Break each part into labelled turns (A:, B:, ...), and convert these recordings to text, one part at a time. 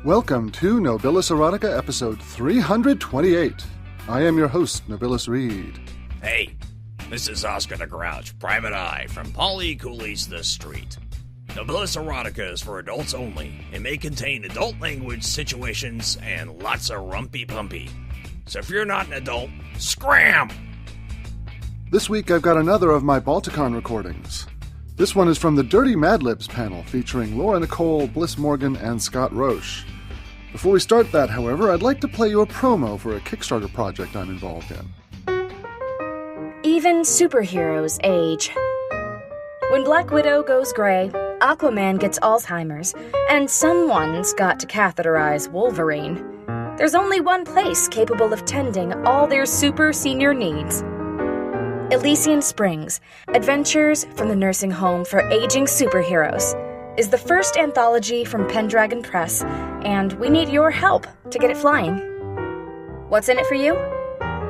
A: Welcome to Nobilis Erotica episode 328. I am your host, Nobilis Reed.
B: Hey, this is Oscar the Grouch, Private Eye, from Polly Cooley's The Street. Nobilis Erotica is for adults only and may contain adult language, situations, and lots of rumpy-pumpy. So if you're not an adult, scram!
A: This week I've got another of my Balticon recordings. This one is from the Dirty Mad Libs panel featuring Laura Nicole, Bliss Morgan, and Scott Roche. Before we start that, however, I'd like to play you a promo for a Kickstarter project I'm involved in.
C: Even superheroes age. When Black Widow goes gray, Aquaman gets Alzheimer's, and someone's got to catheterize Wolverine. There's only one place capable of tending all their super senior needs. Elysian Springs, Adventures from the Nursing Home for Aging Superheroes, is the first anthology from Pendragon Press, and we need your help to get it flying. What's in it for you?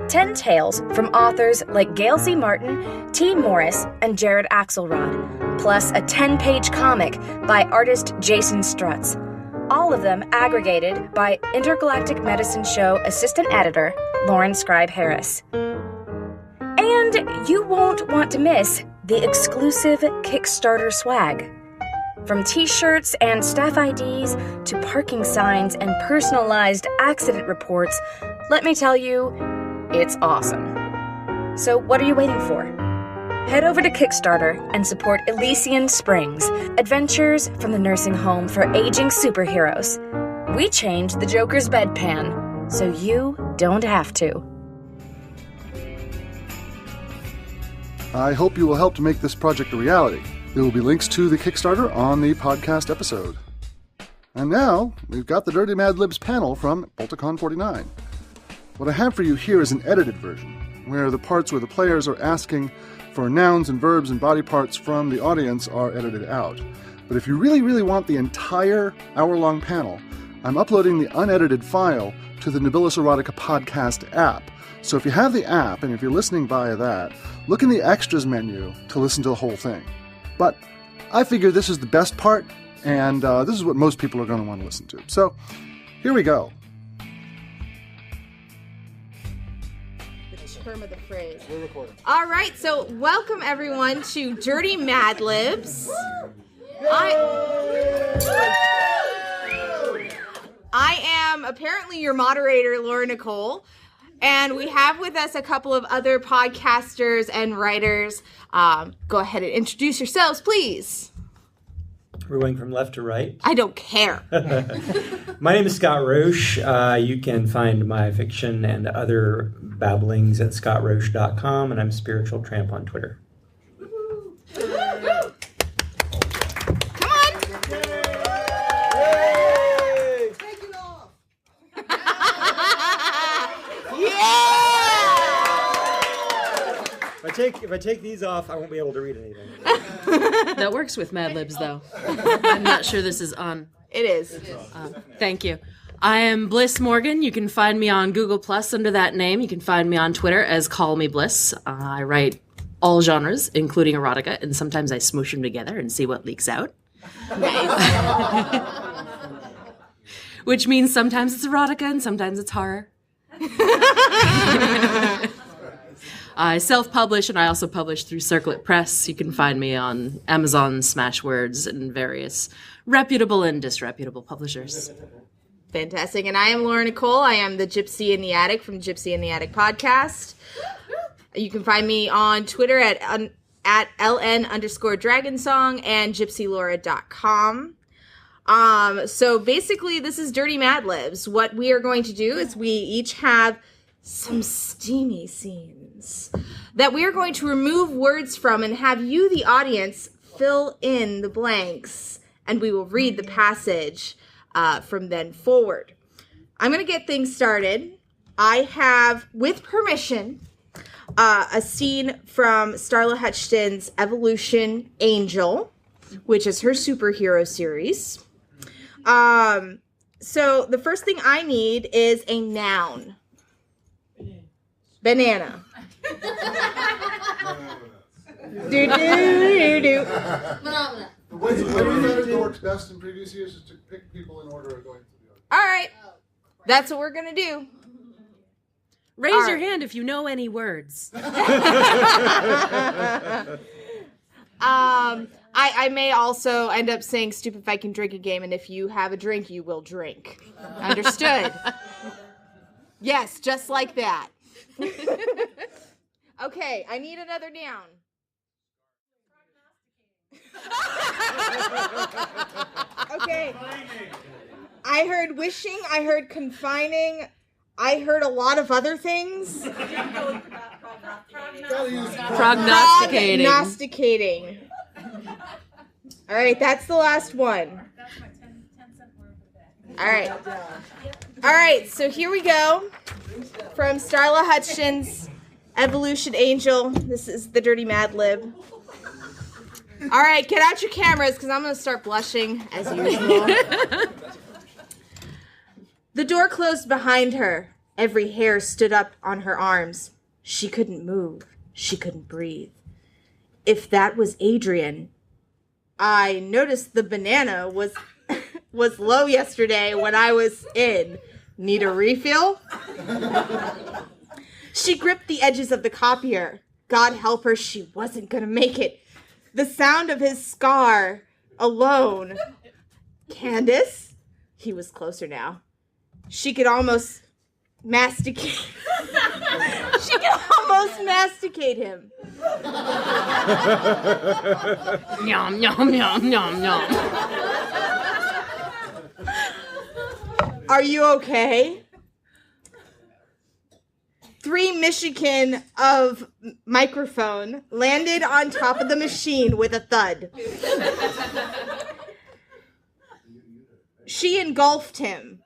C: 10 tales from authors like Gail C. Martin, T. Morris, and Jared Axelrod, plus a 10-page comic by artist Jason Strutz. All of them aggregated by Intergalactic Medicine Show assistant editor Lauren Scribe Harris. And you won't want to miss the exclusive Kickstarter swag. From t-shirts and staff IDs to parking signs and personalized accident reports, let me tell you, it's awesome. So what are you waiting for? Head over to Kickstarter and support Elysian Springs, Adventures from the Nursing Home for Aging Superheroes. We changed the Joker's bedpan, so you don't have to.
A: I hope you will help to make this project a reality. There will be links to the Kickstarter on the podcast episode. And now, we've got the Dirty Mad Libs panel from Balticon 49. What I have for you here is an edited version, where the parts where the players are asking for nouns and verbs and body parts from the audience are edited out. But if you really want the entire hour-long panel, I'm uploading the unedited file to the Nobilis Erotica podcast app. So if you have the app, and if you're listening via that, look in the extras menu to listen to the whole thing. But I figure this is the best part, and this is what most people are going to want to listen to. So, here we go.
D: The term of the phrase.
A: We're recording.
D: All right, so welcome everyone to Dirty Mad Libs. I am apparently your moderator, Laura Nicole. And we have with us a couple of other podcasters and writers. Go ahead and introduce yourselves, please.
E: We're going from left to right.
D: I don't care.
E: My name is Scott Roche. You can find my fiction and other babblings at scottroche.com, and I'm Spiritual Tramp on Twitter.
D: Come on.
E: If I take these off, I won't be able to read anything.
F: That works with Mad Libs, though. I'm not sure this is on.
D: It is.
F: Thank you. I am Bliss Morgan. You can find me on Google Plus under that name. You can find me on Twitter as Call Me Bliss. I write all genres, including erotica, and sometimes I smoosh them together and see what leaks out.
D: Nice.
F: Which means sometimes it's erotica and sometimes it's horror. I self-publish, and I also publish through Circlet Press. You can find me on Amazon, Smashwords, and various reputable and disreputable publishers.
D: Fantastic. And I am Laura Nicole. I am the Gypsy in the Attic from Gypsy in the Attic podcast. You can find me on Twitter at LN_Dragonsong and gypsylaura.com. So basically, this is Dirty Mad Libs. What we are going to do is we each have some steamy scenes that we are going to remove words from and have you, the audience, fill in the blanks, and we will read the passage from then forward. I'm going to get things started. I have, with permission, a scene from Starla Hutchton's Evolution Angel, which is her superhero series. So the first thing I need is a noun. Banana. Do.
A: The way the method works best in previous years is to pick people in order of going to the other.
D: All right. That's what we're going to do.
F: Raise your hand if you know any words.
D: I may also end up saying stupid Viking drinking game, and if you have a drink, you will drink. Understood? Yes, just like that. Okay, I need another down. Okay. I heard wishing, I heard confining, I heard a lot of other things.
F: Prognosticating.
D: Prognosticating. All right, that's the last one. All right. All right, so here we go. From Starla Hutchins, Evolution Angel. This is the Dirty Mad Lib. All right, get out your cameras because I'm going to start blushing as usual. The door closed behind her. Every hair stood up on her arms. She couldn't move. She couldn't breathe. If that was Adrian, I noticed the banana was low yesterday when I was in. Need a refill? She gripped the edges of the copier. God help her, she wasn't going to make it. The sound of his scar alone. Candace? He was closer now. She could almost masticate. She could almost masticate him.
F: Yum, yum, yum, yum, yum.
D: Are you okay? 3 Michigan of microphone landed on top of the machine with a thud. She engulfed him.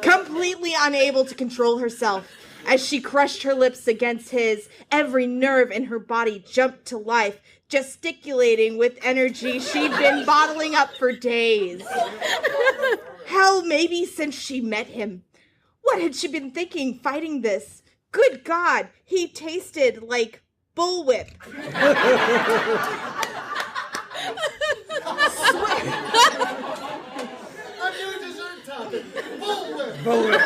D: Completely unable to control herself. As she crushed her lips against his, every nerve in her body jumped to life, gesticulating with energy she'd been bottling up for days. Hell, maybe since she met him. What had she been thinking fighting this? Good God, he tasted like bullwhip.
A: A new dessert topping. Bullwhip.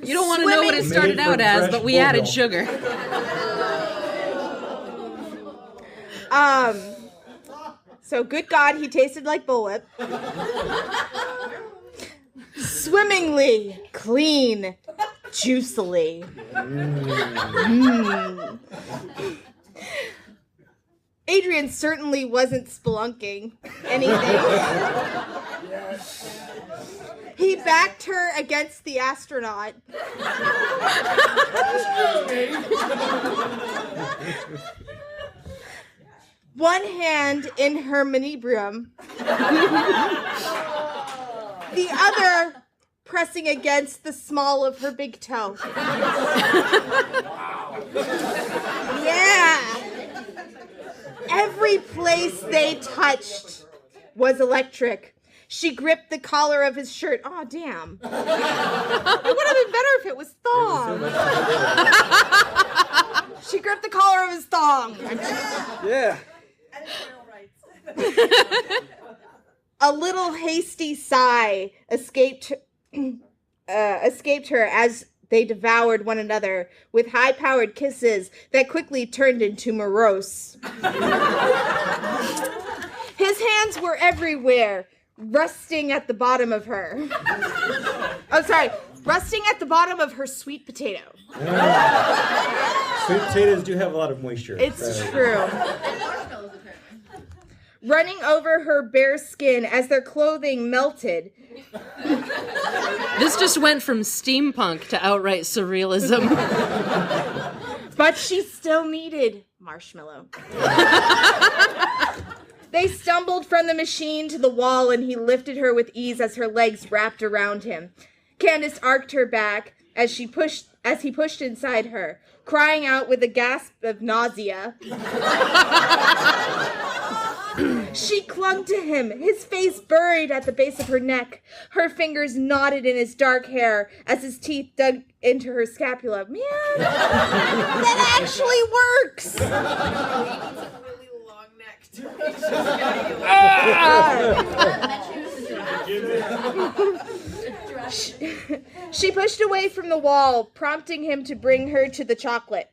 F: You don't want to know what it started out as, but we added sugar.
D: So good God, he tasted like bullwhip. Swimmingly, clean, juicily. Adrian certainly wasn't spelunking anything. He backed her against the astronaut. One hand in her manebrium. The other pressing against the small of her big toe. Yeah. Every place they touched was electric. She gripped the collar of his shirt. Oh, damn. It would have been better if it was thong. She gripped the collar of his thong.
E: Yeah.
D: A little hasty sigh escaped her as they devoured one another with high-powered kisses that quickly turned into morose. His hands were everywhere, rusting at the bottom of her. Rusting at the bottom of her sweet potato.
E: Sweet potatoes do have a lot of moisture.
D: It's true. Running over her bare skin as their clothing melted.
F: This just went from steampunk to outright surrealism.
D: But she still needed marshmallow. They stumbled from the machine to the wall, and he lifted her with ease as her legs wrapped around him. Candace arched her back as he pushed inside her, crying out with a gasp of nausea. She clung to him, his face buried at the base of her neck. Her fingers knotted in his dark hair as his teeth dug into her scapula. Man, that actually works!
G: Really long neck to
D: She pushed away from the wall, prompting him to bring her to the chocolate.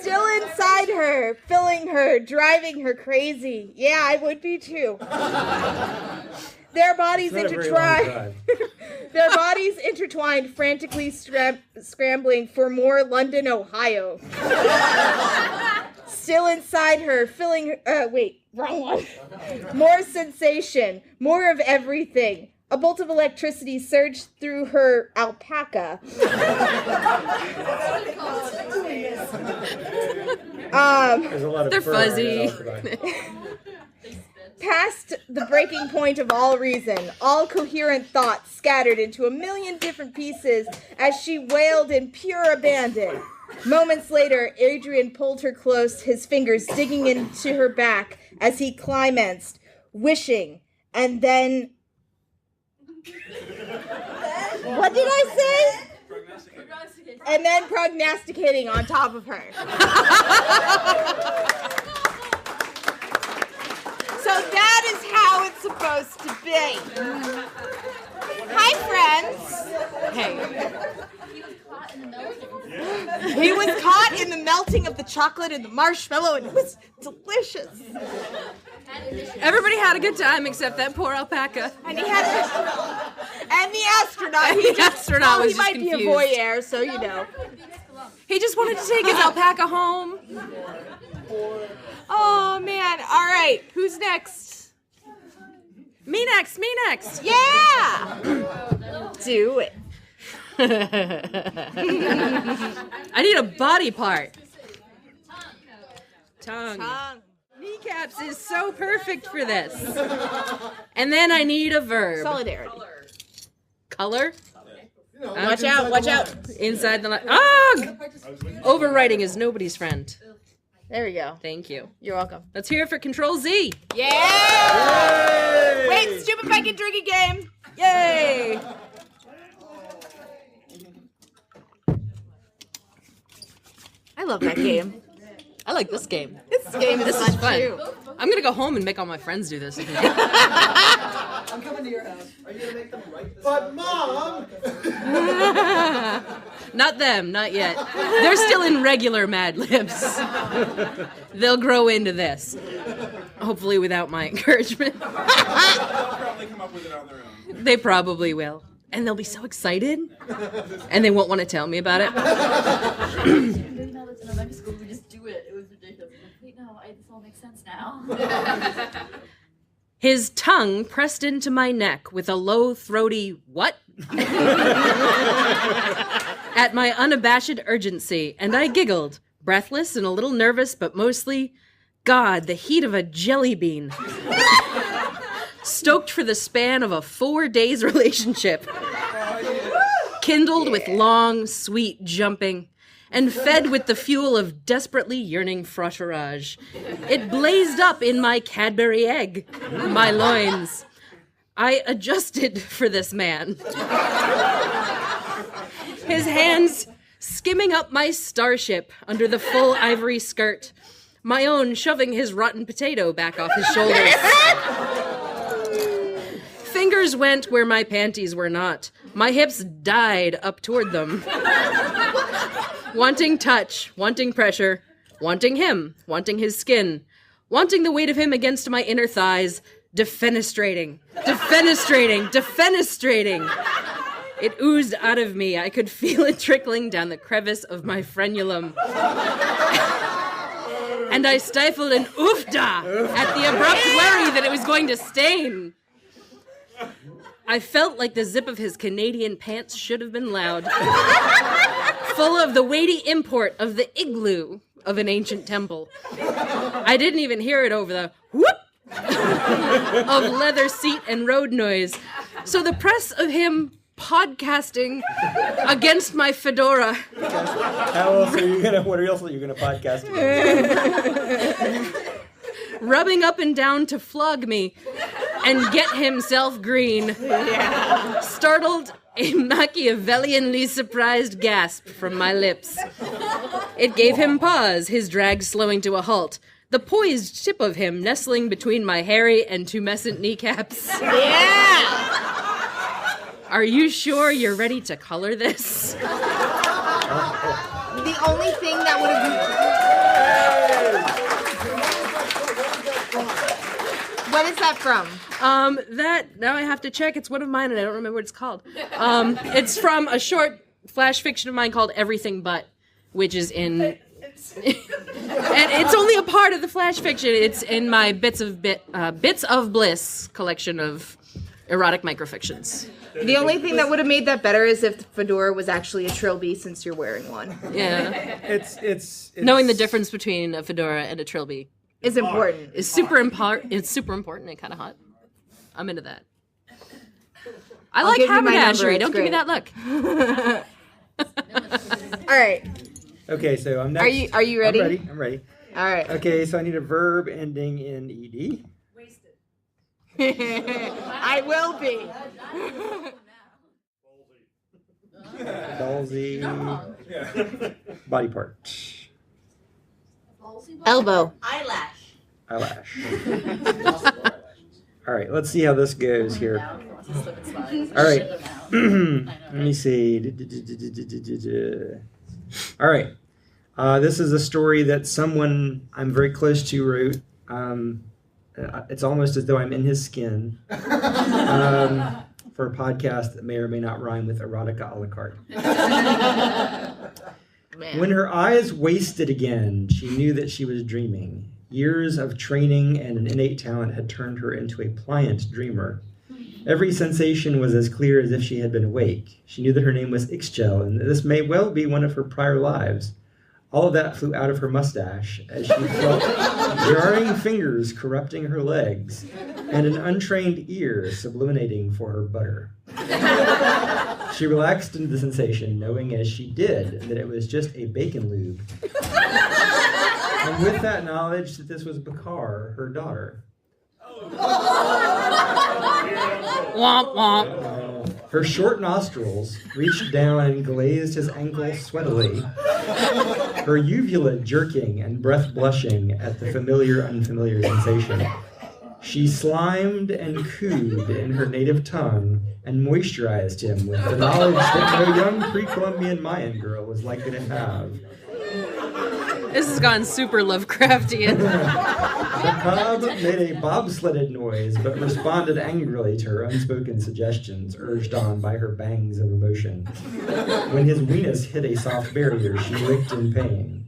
D: Still inside her, filling her, driving her crazy. Yeah, I would be too. Their bodies intertwined. Their bodies intertwined, frantically scrambling for more London, Ohio. Still inside her, filling her. Wait, wrong one. More sensation, more of everything. A bolt of electricity surged through her alpaca.
E: There's a lot of
F: They're
E: fur
F: fuzzy.
D: Past the breaking point of all reason, all coherent thoughts scattered into a million different pieces as she wailed in pure abandon. Moments later, Adrian pulled her close, his fingers digging into her back as he climaxed, wishing, and then... What did I say? And then prognosticating on top of her. So that is how it's supposed to be. Hi, friends.
F: Hey,
D: He was caught in the melting of the chocolate and the marshmallow, and it was delicious.
F: everybody had a good time except that poor alpaca.
D: And he had and the astronaut.
F: The astronaut was
D: he
F: just
D: might be a
F: confused.
D: voyeur, so you know.
F: He just wanted to take his alpaca home.
D: Oh man! All right, who's next?
F: Me next, me next.
D: Yeah. Do it.
F: I need a body part. Tongue. Kneecaps is so perfect for this. And then I need a verb.
D: Solidarity.
F: Color.
D: Watch out! Watch out!
F: Inside the line. Ah! Overwriting is nobody's friend.
D: There we go.
F: Thank you.
D: You're welcome.
F: Let's hear it for Control Z.
D: Yeah! Wait, stupid bike and drinking game.
F: Yay!
D: I love that game.
F: I like this game.
D: This game is
F: This is fun.
D: too.
F: I'm gonna go home and make all my friends do this.
G: I'm coming to your house. Are you gonna make them write this? But Mom!
F: Not them, not yet. They're still in regular Mad Libs. They'll grow into this. Hopefully without my encouragement.
H: They'll probably come up with it on their own.
F: They probably will. And they'll be so excited. And they won't want to tell me about it.
I: Doing all this in elementary school, we just do it. It was ridiculous. Wait, no, this all makes sense now.
F: His tongue pressed into my neck with a low, throaty, what? At my unabashed urgency, and I giggled, breathless and a little nervous, but mostly, God, the heat of a jelly bean. Stoked for the span of a 4 days relationship. Kindled with long, sweet jumping, and fed with the fuel of desperately yearning frotterage. It blazed up in my Cadbury egg, my loins. I adjusted for this man. His hands skimming up my starship under the full ivory skirt, my own shoving his rotten potato back off his shoulders. Fingers went where my panties were not. My hips died up toward them. Wanting touch, wanting pressure, wanting him, wanting his skin, wanting the weight of him against my inner thighs, defenestrating, defenestrating, defenestrating. It oozed out of me. I could feel it trickling down the crevice of my frenulum. And I stifled an oofda at the abrupt worry that it was going to stain. I felt like the zip of his Canadian pants should have been loud. Full of the weighty import of the igloo of an ancient temple. I didn't even hear it over the whoop of leather seat and road noise. So the press of him podcasting against my fedora.
E: How else are you gonna? What else are you gonna podcast against?
F: Rubbing up and down to flog me and get himself green. Yeah. Startled, a Machiavellianly surprised gasp from my lips. It gave him pause, his drag slowing to a halt. The poised tip of him nestling between my hairy and tumescent kneecaps.
D: Yeah!
F: Are you sure you're ready to color this?
D: The only thing that would have... What is that from?
F: Now I have to check. It's one of mine and I don't remember what it's called. It's from a short flash fiction of mine called Everything But, which is in... and it's only a part of the flash fiction. It's in my Bits of Bliss collection of erotic microfictions.
D: The only thing that would have made that better is if the fedora was actually a trilby, since you're wearing one.
F: Yeah.
E: It's
F: knowing the difference between a fedora and a trilby
D: is important.
F: It's super important and kind of hot. I'm into that. I like haberdashery. Don't give me that look.
D: All right.
E: Okay, so I'm next.
D: Are you ready?
E: I'm ready.
D: All right.
E: Okay, so I need a verb ending in ed.
D: Wasted. I will be.
E: Ballsy. Body part.
D: Elbow.
I: Eyelash.
E: All right, let's see how this goes here. All right. Let me see. All right. This is a story that someone I'm very close to wrote. It's almost as though I'm in his skin for a podcast that may or may not rhyme with erotica a la carte. When her eyes wasted again, she knew that she was dreaming. Years of training and an innate talent had turned her into a pliant dreamer. Every sensation was as clear as if she had been awake. She knew that her name was Ixchel, and that this may well be one of her prior lives. All of that flew out of her mustache as she felt jarring fingers corrupting her legs and an untrained ear subliminating for her butter. She relaxed into the sensation, knowing as she did that it was just a bacon lube. And with that knowledge that this was Bakar, her daughter.
F: Womp womp.
E: Her short nostrils reached down and glazed his ankle sweatily, her uvula jerking and breath blushing at the familiar, unfamiliar sensation. She slimed and cooed in her native tongue and moisturized him with the knowledge that no young pre-Columbian Mayan girl was likely to have.
F: This has gone super Lovecraftian.
E: The cob made a bobsledded noise, but responded angrily to her unspoken suggestions, urged on by her bangs of emotion. When his weenus hit a soft barrier, she licked in pain.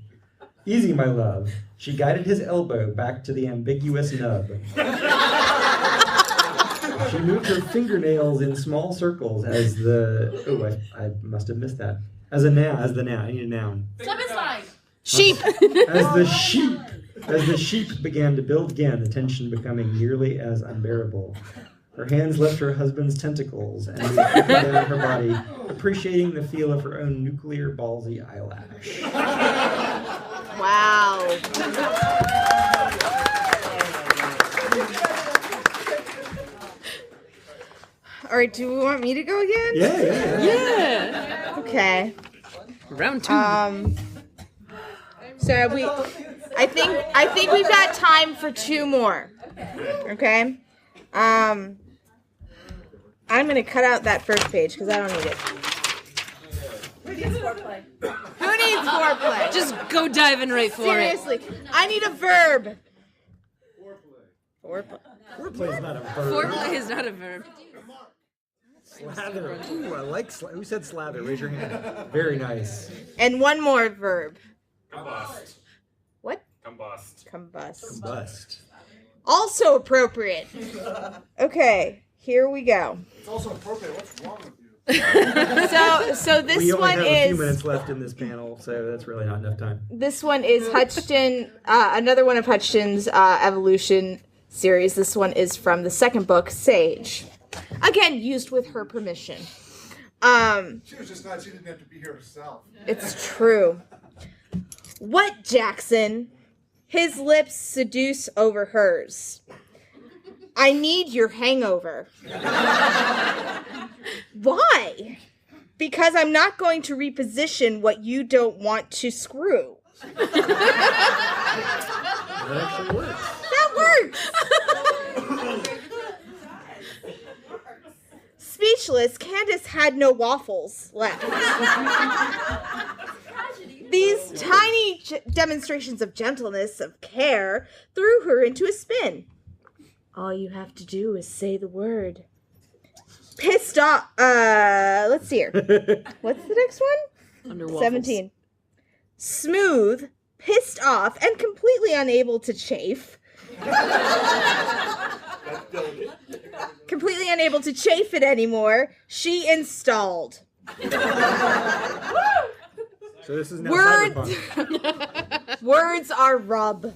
E: Easy, my love. She guided his elbow back to the ambiguous nub. She moved her fingernails in small circles as the... Oh, I must have missed that. As the noun. I need a noun.
D: Sheep.
E: As the sheep began to build again, the tension becoming nearly as unbearable. Her hands left her husband's tentacles and moved up and down her body, appreciating the feel of her own nuclear ballsy eyelash.
D: Wow. All right, do we want me to go again?
E: Yeah.
F: Okay.
C: Round two.
D: So I think we've got time for two more. Okay. I'm gonna cut out that first page because I don't need it. Who needs foreplay? Who needs foreplay?
F: Just go diving right for
D: Seriously, I need a verb. Foreplay.
E: Foreplay is not a
F: it.
E: verb.
F: Foreplay is not a verb.
E: Slather. Ooh, I like slather. Who said slather? Raise your hand. Very nice.
D: And one more verb.
H: Combust.
D: What?
H: Combust.
D: Combust.
E: Combust.
D: Also appropriate. Okay, here we go.
A: It's also appropriate. What's wrong with you?
D: So this
E: We only
D: one
E: have a few
D: is
E: minutes left in this panel, so that's really not enough time.
D: this one is Hutchton. Another one of Hutchton's evolution series. This one is from the second book, Sage. Again, used with her permission.
G: She was just glad she didn't have to be here herself.
D: It's true. What, Jackson? His lips seduce over hers. I need your hangover. Why? Because I'm not going to reposition what you don't want to screw.
E: That actually works.
D: That works. Speechless, Candace had no waffles left. These tiny demonstrations of gentleness, of care, threw her into a spin. All you have to do is say the word. Pissed off. Let's see here. What's the next one?
F: Under waffles.
D: 17. Smooth, pissed off, and completely unable to chafe. Completely unable to chafe it anymore, she installed.
E: So this is now
D: Words,
E: cyberpunk.
D: words are rub.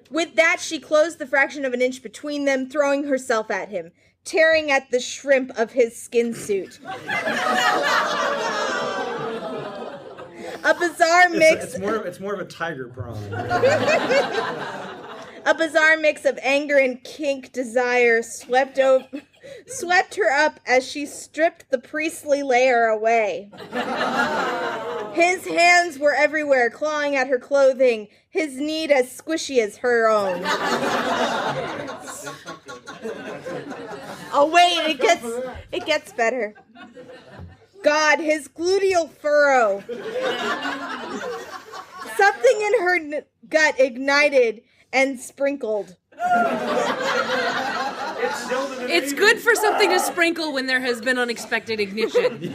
D: With that, she closed the fraction of an inch between them, throwing herself at him, tearing at the shrimp of his skin suit. A bizarre mix.
E: It's more of a tiger prawn.
D: A bizarre mix of anger and kink desire swept her up as she stripped the priestly layer away. His hands were everywhere, clawing at her clothing, his need as squishy as her own. Oh wait, it gets better. God, his gluteal furrow. Something in her gut ignited and sprinkled.
F: It's good for something to sprinkle when there has been unexpected ignition.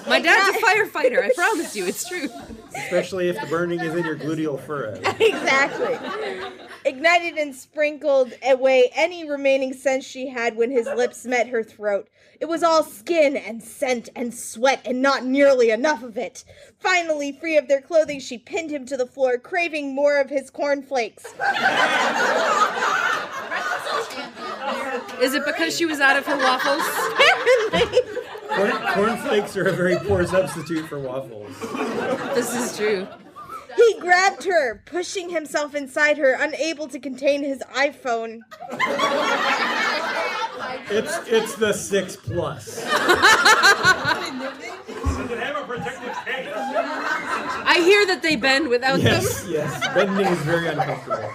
F: My dad's a firefighter, I promise you, it's true.
E: Especially if the burning is in your gluteal furrow.
D: Exactly. Ignited and sprinkled away any remaining sense she had when his lips met her throat. It was all skin and scent and sweat and not nearly enough of it. Finally, free of their clothing, she pinned him to the floor, craving more of his cornflakes.
F: Is it because she was out of her waffles?
D: Apparently.
E: Cornflakes are a very poor substitute for waffles.
F: This is true.
D: He grabbed her, pushing himself inside her, unable to contain his iPhone.
E: It's the 6 Plus.
H: Does it have a protective case?
F: I hear that they bend without them.
E: Yes. Bending is very uncomfortable.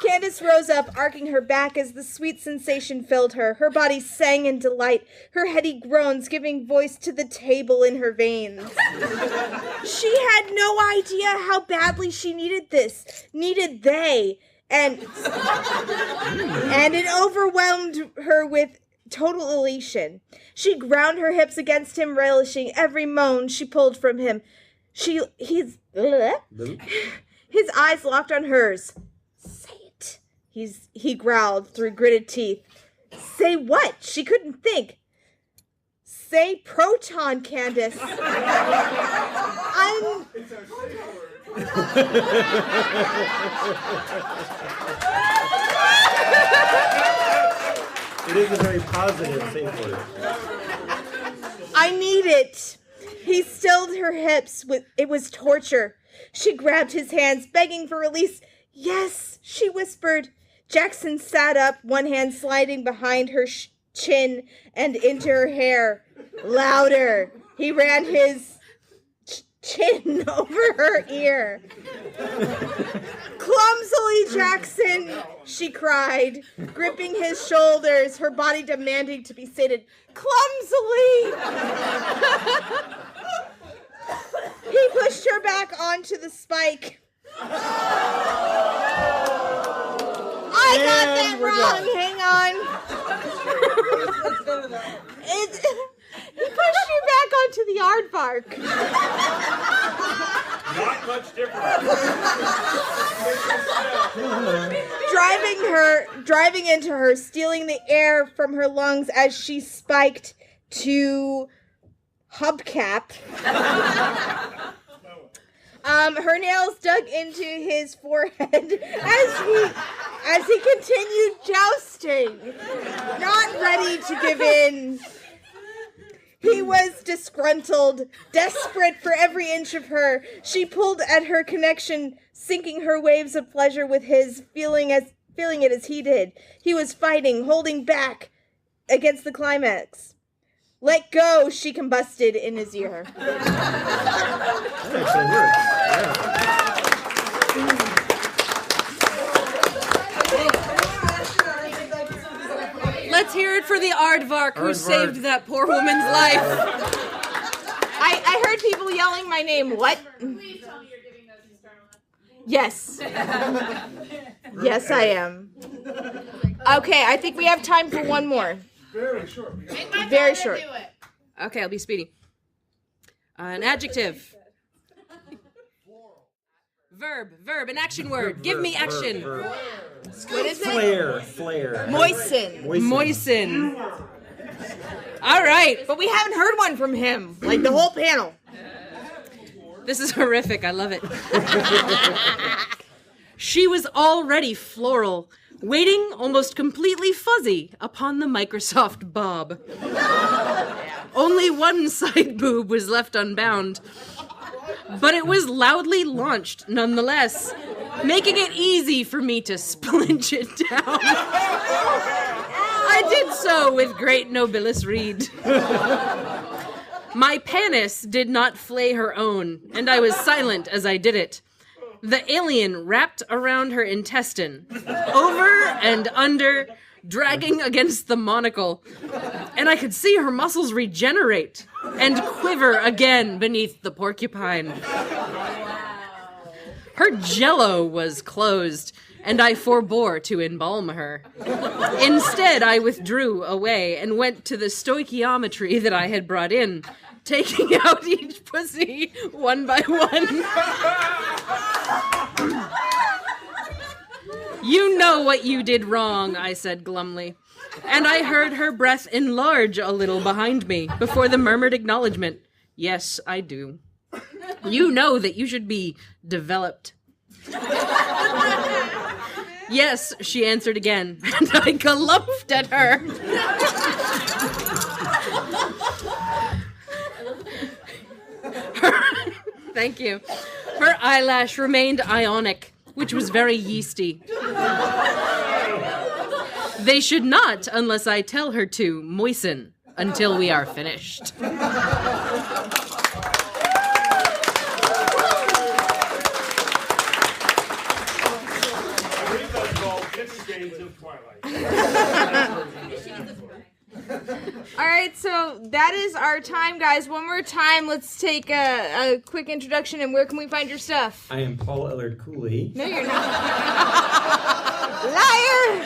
D: Candace rose up, arcing her back as the sweet sensation filled her. Her body sang in delight, her heady groans giving voice to the table in her veins. She had no idea how badly she needed this. Needed they. And it overwhelmed her with total elation. She ground her hips against him, relishing every moan she pulled from him. His eyes locked on hers. Say it, he growled through gritted teeth. Say what? She couldn't think. Say proton, Candace.
E: It is a very positive safe word.
D: I need it. He stilled her hips. It was torture. She grabbed his hands, begging for release. Yes, she whispered. Jackson sat up, one hand sliding behind her chin and into her hair. Louder. He ran his chin over her ear. Clumsily, Jackson, she cried, gripping his shoulders, her body demanding to be sated. Clumsily! He pushed her back onto the spike. I got that wrong. Hang on. He pushed you back onto the aardvark.
H: Not much different.
D: Driving into her, stealing the air from her lungs as she spiked to hubcap. Her nails dug into his forehead as he continued jousting, not ready to give in. He was disgruntled, desperate for every inch of her. She pulled at her connection, sinking her waves of pleasure with his, feeling it as he did. He was fighting, holding back against the climax. Let go, she combusted in his ear.
E: That actually works. Yeah.
F: Let's hear it for the Aardvark who saved that poor woman's life.
D: I heard people yelling my name. What?
I: Please tell me you're giving those external.
D: Yes. Yes, I am. Okay, I think we have time for one more.
A: Very short.
D: Very short.
F: Okay, I'll be speedy. An adjective. Verb, an action word. Give me action.
E: Verb.
D: What is it?
E: Flare.
F: Moisten. All right.
D: But we haven't heard one from him. Like the whole panel.
F: This is horrific. I love it. She was already floral, waiting almost completely fuzzy upon the Microsoft Bob. Only one side boob was left unbound, but it was loudly launched nonetheless, making it easy for me to splinch it down. I did so with great nobilis read. My panis did not flay her own, and I was silent as I did it. The alien wrapped around her intestine, over and under, dragging against the monocle, and I could see her muscles regenerate and quiver again beneath the porcupine. Her jello was closed, and I forbore to embalm her. Instead, I withdrew away and went to the stoichiometry that I had brought in, taking out each pussy one by one. You know what you did wrong, I said glumly. And I heard her breath enlarge a little behind me before the murmured acknowledgement. Yes, I do. You know that you should be developed. Yes, she answered again, and I galumped at her. Thank you. Her eyelash remained ionic, which was very yeasty. They should not, unless I tell her to, moisten until we are finished.
D: All right, so that is our time, guys. One more time, let's take a quick introduction, and where can we find your stuff?
E: I am Paul Ellard Cooley.
D: No, you're not. Liar!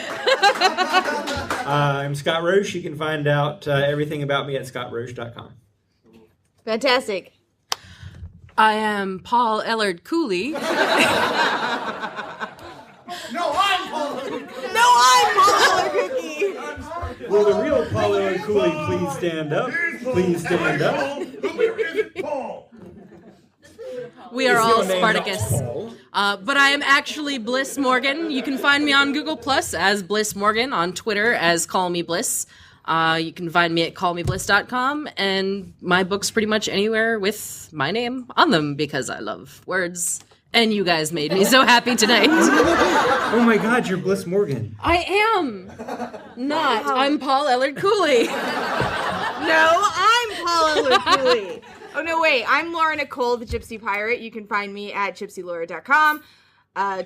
E: I'm Scott Roche. You can find out everything about me at scottroche.com.
D: Fantastic.
F: I am Paul Ellard Cooley.
G: No, I'm Paul.
D: No, I'm Paul Cookie.
E: Will the real Paul Ellard Cooley please stand up? Please stand up.
F: We are
E: Is
F: all
E: your name not
F: Spartacus.
E: Paul?
F: But I am actually Bliss Morgan. You can find me on Google Plus as Bliss Morgan, on Twitter as Call Me Bliss. You can find me at callmebliss.com, and my books pretty much anywhere with my name on them because I love words. And you guys made me so happy tonight.
E: Oh my God, you're Bliss Morgan.
F: I am not. I'm Paul Ellard Cooley.
D: No, I'm Paul Ellard Cooley. Oh, no, wait. I'm Laura Nicole, the Gypsy Pirate. You can find me at gypsylaura.com.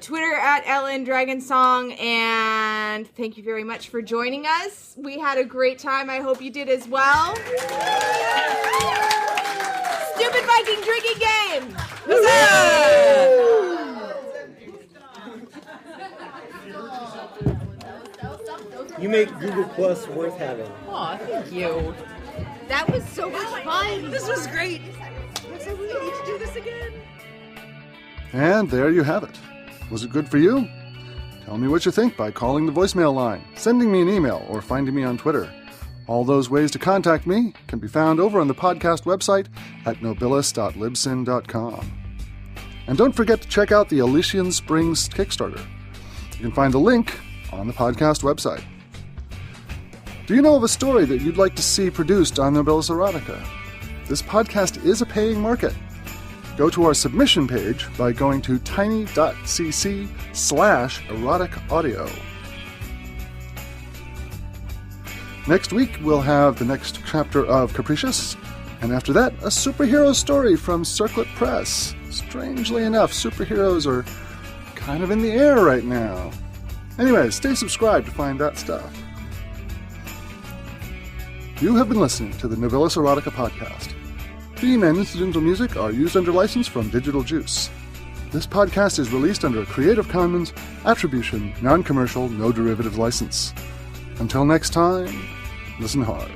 D: Twitter at LNDragonsong, and thank you very much for joining us. We had a great time. I hope you did as well. Stupid Viking drinking game!
E: You make Google Plus worth having.
F: Aw, thank you.
D: That was so much fun.
F: This was great. We need to do this again.
A: And there you have it. Was it good for you? Tell me what you think by calling the voicemail line, sending me an email, or finding me on Twitter. All those ways to contact me can be found over on the podcast website at nobilis.libsyn.com. And don't forget to check out the Elysian Springs Kickstarter. You can find the link on the podcast website. Do you know of a story that you'd like to see produced on Nobilis Erotica? This podcast is a paying market. Go to our submission page by going to tiny.cc/erotic audio. Next week, we'll have the next chapter of Capricious, and after that, a superhero story from Circlet Press. Strangely enough, superheroes are kind of in the air right now. Anyway, stay subscribed to find that stuff. You have been listening to the Nobilis Erotica podcast. Theme and incidental music are used under license from Digital Juice. This podcast is released under a Creative Commons Attribution, Non-Commercial, No Derivatives license. Until next time, listen hard.